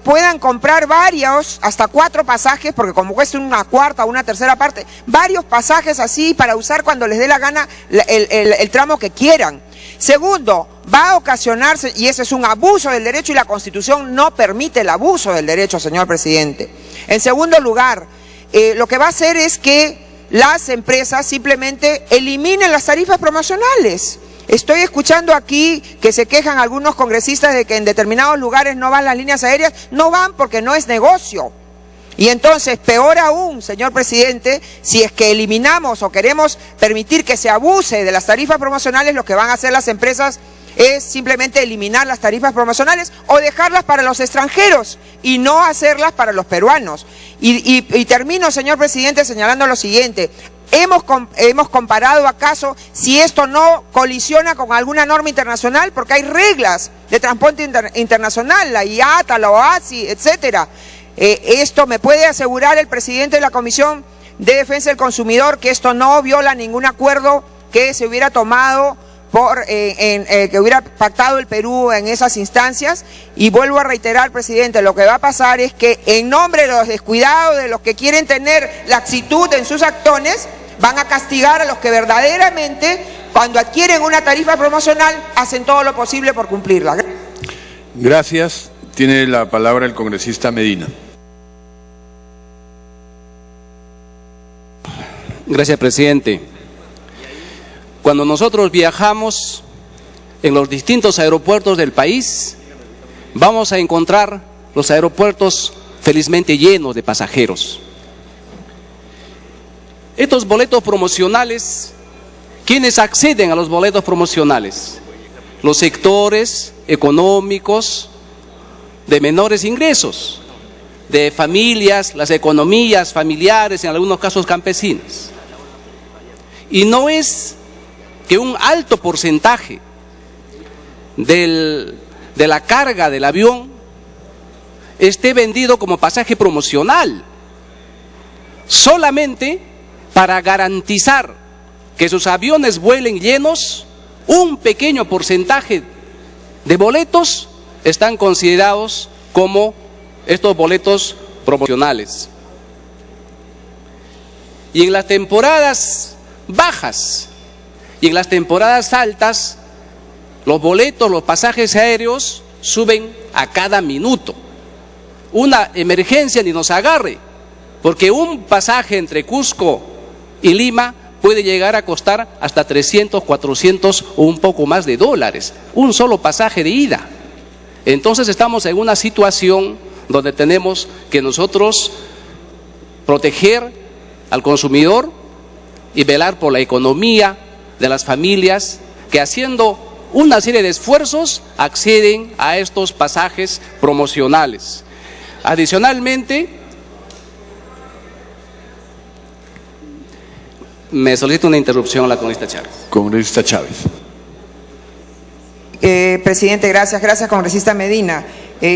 puedan comprar varios, hasta 4 pasajes, porque como cuesta una cuarta o una tercera parte, varios pasajes así para usar cuando les dé la gana el tramo que quieran. Segundo, va a ocasionarse, y ese es un abuso del derecho y la Constitución no permite el abuso del derecho, señor presidente. En segundo lugar, lo que va a hacer es que las empresas simplemente eliminen las tarifas promocionales. Estoy escuchando aquí que se quejan algunos congresistas de que en determinados lugares no van las líneas aéreas. No van porque no es negocio. Y entonces, peor aún, señor presidente, si es que eliminamos o queremos permitir que se abuse de las tarifas promocionales, lo que van a hacer las empresas es simplemente eliminar las tarifas promocionales o dejarlas para los extranjeros y no hacerlas para los peruanos. Y termino, señor presidente, señalando lo siguiente. ¿Hemos comparado acaso si esto no colisiona con alguna norma internacional? Porque hay reglas de transporte internacional, la IATA, la OASI, etcétera. Esto me puede asegurar el presidente de la Comisión de Defensa del Consumidor que esto no viola ningún acuerdo que se hubiera tomado que hubiera pactado el Perú en esas instancias. Y vuelvo a reiterar, presidente, lo que va a pasar es que en nombre de los descuidados, de los que quieren tener laxitud en sus acciones, van a castigar a los que verdaderamente, cuando adquieren una tarifa promocional, hacen todo lo posible por cumplirla. Gracias. Tiene la palabra el congresista Medina. Gracias, presidente. Cuando nosotros viajamos en los distintos aeropuertos del país, vamos a encontrar los aeropuertos felizmente llenos de pasajeros. Estos boletos promocionales, ¿quiénes acceden a los boletos promocionales? Los sectores económicos de menores ingresos, de familias, las economías familiares, en algunos casos campesinas. Y no es que un alto porcentaje de la carga del avión esté vendido como pasaje promocional, solamente para garantizar que sus aviones vuelen llenos. Un pequeño porcentaje de boletos están considerados como estos boletos promocionales. Y en las temporadas bajas y en las temporadas altas, los boletos, los pasajes aéreos suben a cada minuto. Una emergencia ni nos agarre, porque un pasaje entre Cusco y Lima puede llegar a costar hasta 300, 400 o un poco más de dólares, un solo pasaje de ida. Entonces estamos en una situación donde tenemos que nosotros proteger al consumidor y velar por la economía de las familias que, haciendo una serie de esfuerzos, acceden a estos pasajes promocionales. Adicionalmente, me solicito una interrupción a la congresista Chávez. Congresista Chávez. Presidente, gracias, congresista Medina.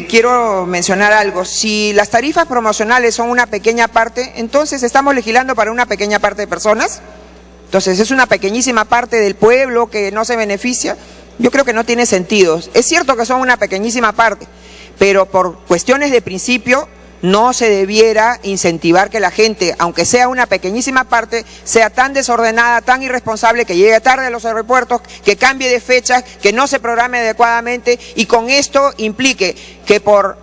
Quiero mencionar algo. Si las tarifas promocionales son una pequeña parte, entonces estamos legislando para una pequeña parte de personas. Entonces es una pequeñísima parte del pueblo que no se beneficia. Yo creo que no tiene sentido. Es cierto que son una pequeñísima parte, pero por cuestiones de principio no se debiera incentivar que la gente, aunque sea una pequeñísima parte, sea tan desordenada, tan irresponsable, que llegue tarde a los aeropuertos, que cambie de fechas, que no se programe adecuadamente, y con esto implique que por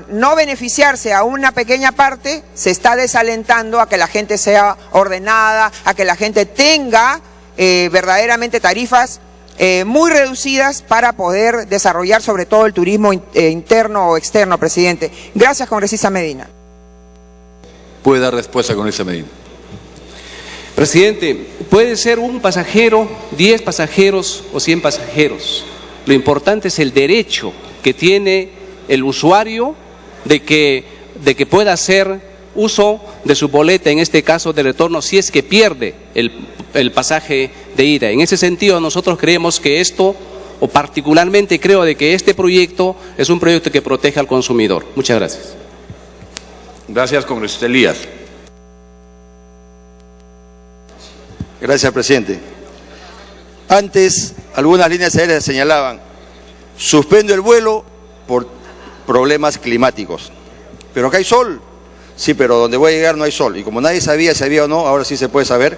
no beneficiarse a una pequeña parte, se está desalentando a que la gente sea ordenada, a que la gente tenga verdaderamente tarifas muy reducidas para poder desarrollar sobre todo el turismo interno o externo, presidente. Gracias, congresista Medina. Puede dar respuesta, congresista Medina. Presidente, puede ser un pasajero, 10 pasajeros o 100 pasajeros. Lo importante es el derecho que tiene el usuario de que pueda hacer uso de su boleta, en este caso de retorno, si es que pierde el pasaje de ida. En ese sentido, nosotros creemos que esto, o particularmente creo de que este proyecto es un proyecto que protege al consumidor. Muchas gracias. Gracias, congresista Elías. Gracias, presidente. Antes, algunas líneas aéreas señalaban: suspendo el vuelo por problemas climáticos. Pero acá hay sol. Sí, pero donde voy a llegar no hay sol. Y como nadie sabía si había o no, ahora sí se puede saber,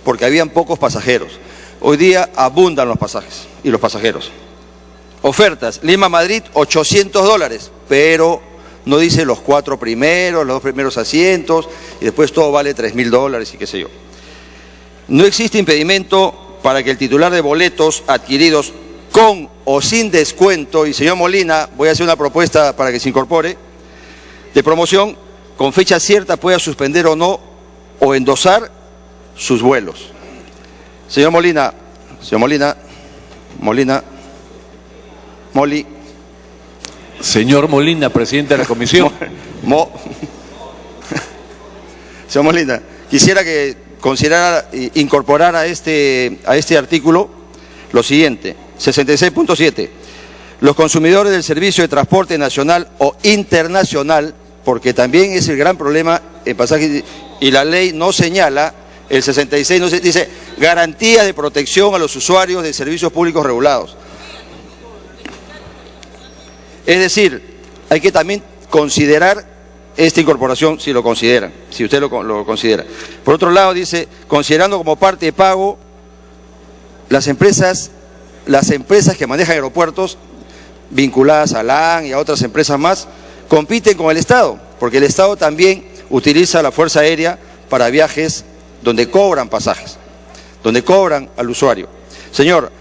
porque habían pocos pasajeros. Hoy día abundan los pasajes y los pasajeros. Ofertas: Lima-Madrid, $800, pero no dice los 4 primeros, los 2 primeros asientos, y después todo vale $3.000 y qué sé yo. No existe impedimento para que el titular de boletos adquiridos con o sin descuento, y señor Molina, voy a hacer una propuesta para que se incorpore, de promoción, con fecha cierta pueda suspender o no, o endosar sus vuelos. Señor Molina, Molina. Moli. Señor Molina, presidente de la comisión. Señor Molina, quisiera que considerara incorporar a este artículo lo siguiente, 66.7. Los consumidores del servicio de transporte nacional o internacional, porque también es el gran problema en pasajes, y la ley no señala, el 66 no se dice garantías de protección a los usuarios de servicios públicos regulados. Es decir, hay que también considerar esta incorporación si lo consideran, si usted lo considera. Por otro lado dice, considerando como parte de pago las empresas que manejan aeropuertos vinculadas a la AN y a otras empresas más, compiten con el Estado, porque el Estado también utiliza la Fuerza Aérea para viajes donde cobran pasajes, donde cobran al usuario. Señor,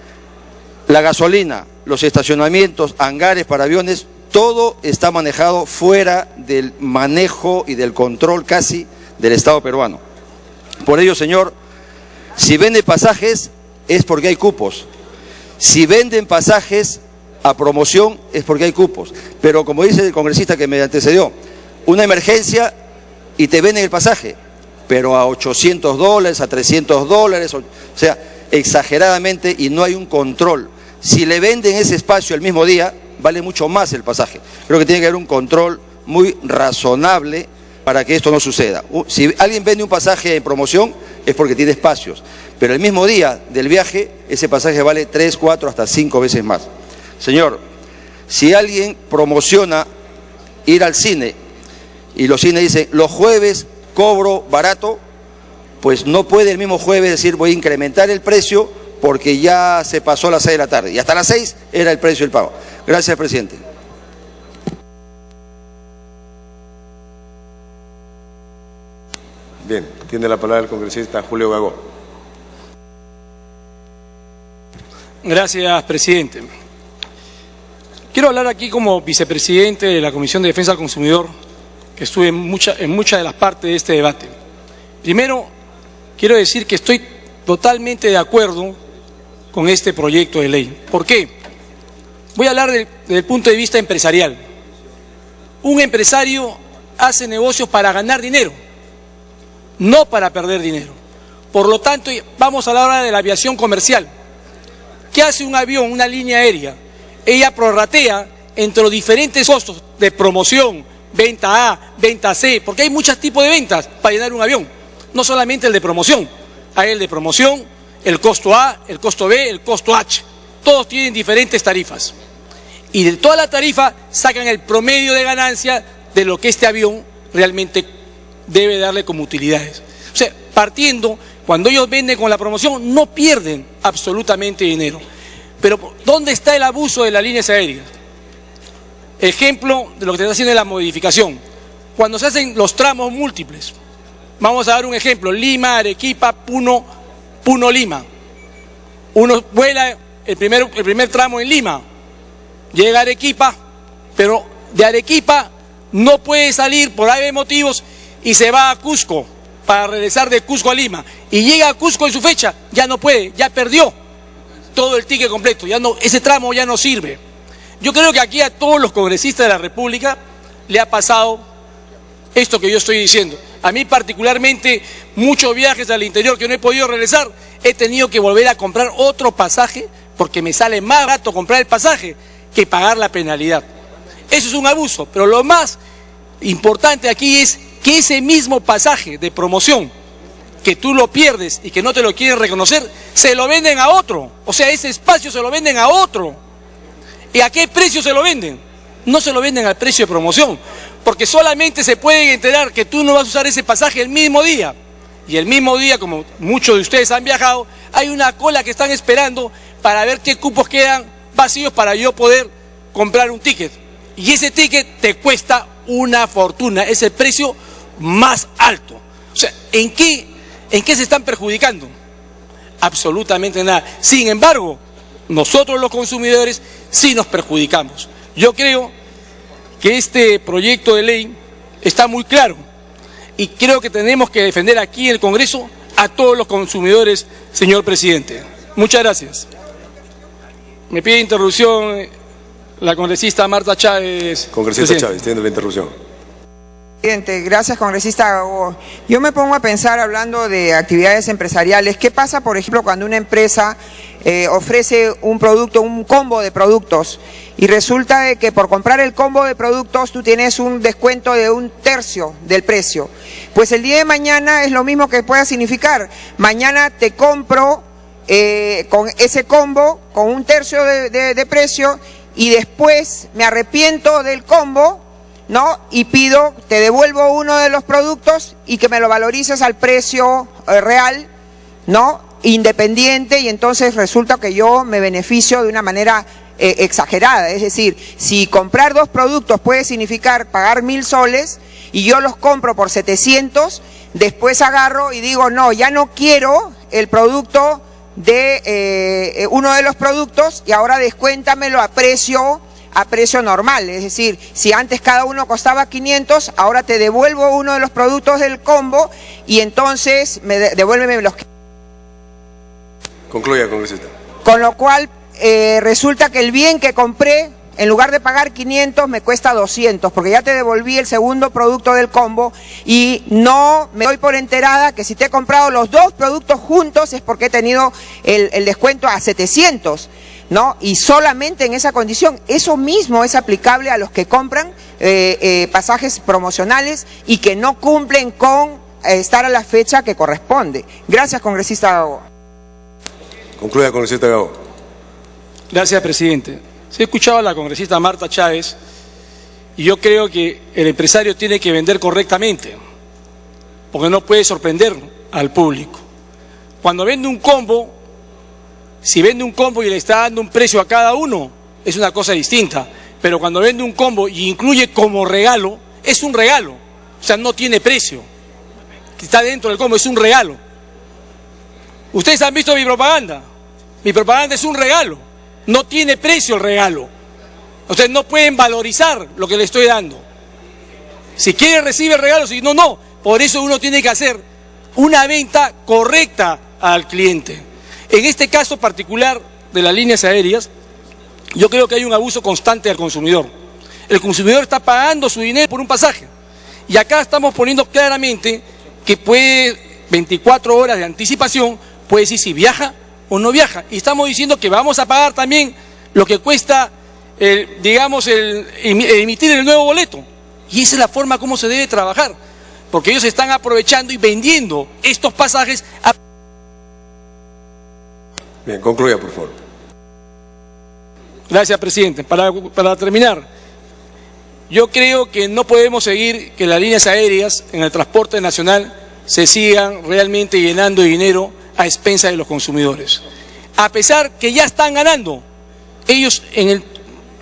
la gasolina, los estacionamientos, hangares para aviones, todo está manejado fuera del manejo y del control casi del Estado peruano. Por ello, señor, si vende pasajes es porque hay cupos. Si venden pasajes a promoción es porque hay cupos. Pero como dice el congresista que me antecedió, una emergencia y te venden el pasaje, pero a $800, a $300, o sea, exageradamente, y no hay un control. Si le venden ese espacio el mismo día, vale mucho más el pasaje. Creo que tiene que haber un control muy razonable para que esto no suceda. Si alguien vende un pasaje en promoción es porque tiene espacios, pero el mismo día del viaje ese pasaje vale 3, 4, hasta 5 veces más. Señor, si alguien promociona ir al cine y los cines dicen los jueves cobro barato, pues no puede el mismo jueves decir voy a incrementar el precio porque ya se pasó a las 6 de la tarde y hasta las 6 era el precio del pago. Gracias, presidente. Bien, tiene la palabra el congresista Julio Gagó. Gracias, presidente. Quiero hablar aquí como vicepresidente de la Comisión de Defensa del Consumidor, que estuve en muchas de las partes de este debate. Primero, quiero decir que estoy totalmente de acuerdo con este proyecto de ley. ¿Por qué? Voy a hablar desde el punto de vista empresarial. Un empresario hace negocios para ganar dinero, no para perder dinero. Por lo tanto, vamos a hablar ahora de la aviación comercial. ¿Qué hace un avión, una línea aérea? Ella prorratea entre los diferentes costos de promoción, venta A, venta C, porque hay muchos tipos de ventas para llenar un avión. No solamente el de promoción, hay el de promoción, el costo A, el costo B, el costo H. Todos tienen diferentes tarifas. Y de toda la tarifa sacan el promedio de ganancia de lo que este avión realmente debe darle como utilidades. O sea, partiendo, cuando ellos venden con la promoción, no pierden absolutamente dinero. Pero ¿dónde está el abuso de las líneas aéreas? Ejemplo de lo que se está haciendo es la modificación. Cuando se hacen los tramos múltiples, vamos a dar un ejemplo, Lima, Arequipa, Puno, Lima. Uno vuela el primer tramo en Lima, llega a Arequipa, pero de Arequipa no puede salir por ahí de motivos y se va a Cusco para regresar de Cusco a Lima. Y llega a Cusco en su fecha, ya no puede, ya perdió todo el ticket completo, ya no, ese tramo ya no sirve. Yo creo que aquí a todos los congresistas de la República le ha pasado esto que yo estoy diciendo. A mí particularmente, muchos viajes al interior que no he podido regresar, he tenido que volver a comprar otro pasaje porque me sale más barato comprar el pasaje que pagar la penalidad. Eso es un abuso, pero lo más importante aquí es que ese mismo pasaje de promoción, que tú lo pierdes y que no te lo quieren reconocer, se lo venden a otro. O sea, ese espacio se lo venden a otro. ¿Y a qué precio se lo venden? No se lo venden al precio de promoción, porque solamente se pueden enterar que tú no vas a usar ese pasaje el mismo día. Y el mismo día, como muchos de ustedes han viajado, hay una cola que están esperando para ver qué cupos quedan vacíos para yo poder comprar un ticket. Y ese ticket te cuesta una fortuna, es el precio más alto. O sea, ¿en qué se están perjudicando? Absolutamente nada. Sin embargo, nosotros los consumidores sí nos perjudicamos. Yo creo que este proyecto de ley está muy claro y creo que tenemos que defender aquí en el Congreso a todos los consumidores, señor presidente. Muchas gracias. Me pide interrupción la congresista Marta Chávez. Congresista Chávez, tiene la interrupción. Presidente, gracias, congresista. Yo me pongo a pensar, hablando de actividades empresariales, ¿qué pasa, por ejemplo, cuando una empresa ofrece un producto, un combo de productos, y resulta de que por comprar el combo de productos tú tienes un descuento de 1/3 del precio? Pues el día de mañana es lo mismo que pueda significar. Mañana te compro con ese combo con 1/3 de precio y después me arrepiento del combo, ¿no? Y pido, te devuelvo uno de los productos y que me lo valorices al precio real, ¿no? Independiente, y entonces resulta que yo me beneficio de una manera exagerada. Es decir, si comprar 2 productos puede significar pagar 1000 soles y yo los compro por 700, después agarro y digo, no, ya no quiero el producto de uno de los productos y ahora descuéntamelo a precio normal. Es decir, si antes cada uno costaba 500, ahora te devuelvo uno de los productos del combo y entonces devuélveme los... Concluya, congresista. Con lo cual resulta que el bien que compré, en lugar de pagar 500, me cuesta 200, porque ya te devolví el segundo producto del combo y no me doy por enterada que si te he comprado los 2 productos juntos es porque he tenido el descuento a 700, ¿no? Y solamente en esa condición. Eso mismo es aplicable a los que compran pasajes promocionales y que no cumplen con estar a la fecha que corresponde. Gracias, congresista Gago. Concluya, congresista Gago. Gracias, presidente. Se ha escuchado a la congresista Marta Chávez y yo creo que el empresario tiene que vender correctamente, porque no puede sorprender al público. Cuando vende un combo, si vende un combo y le está dando un precio a cada uno, es una cosa distinta. Pero cuando vende un combo y incluye como regalo, es un regalo. O sea, no tiene precio. Está dentro del combo, es un regalo. Ustedes han visto mi propaganda. Mi propaganda es un regalo. No tiene precio el regalo. Ustedes no pueden valorizar lo que le estoy dando. Si quiere, recibe el regalo, si no, no. Por eso uno tiene que hacer una venta correcta al cliente. En este caso particular de las líneas aéreas, yo creo que hay un abuso constante al consumidor. El consumidor está pagando su dinero por un pasaje. Y acá estamos poniendo claramente que puede, 24 horas de anticipación, puede decir si viaja o no viaja. Y estamos diciendo que vamos a pagar también lo que cuesta, digamos, emitir el nuevo boleto. Y esa es la forma como se debe trabajar. Porque ellos están aprovechando y vendiendo estos pasajes a... Bien, concluya, por favor. Gracias, presidente. Para terminar, yo creo que no podemos seguir que las líneas aéreas en el transporte nacional se sigan realmente llenando de dinero a expensas de los consumidores. A pesar que ya están ganando, ellos en el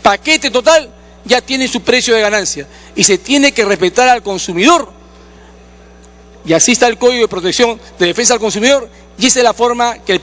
paquete total ya tienen su precio de ganancia y se tiene que respetar al consumidor. Y así está el Código de Protección de Defensa al Consumidor y esa es la forma que el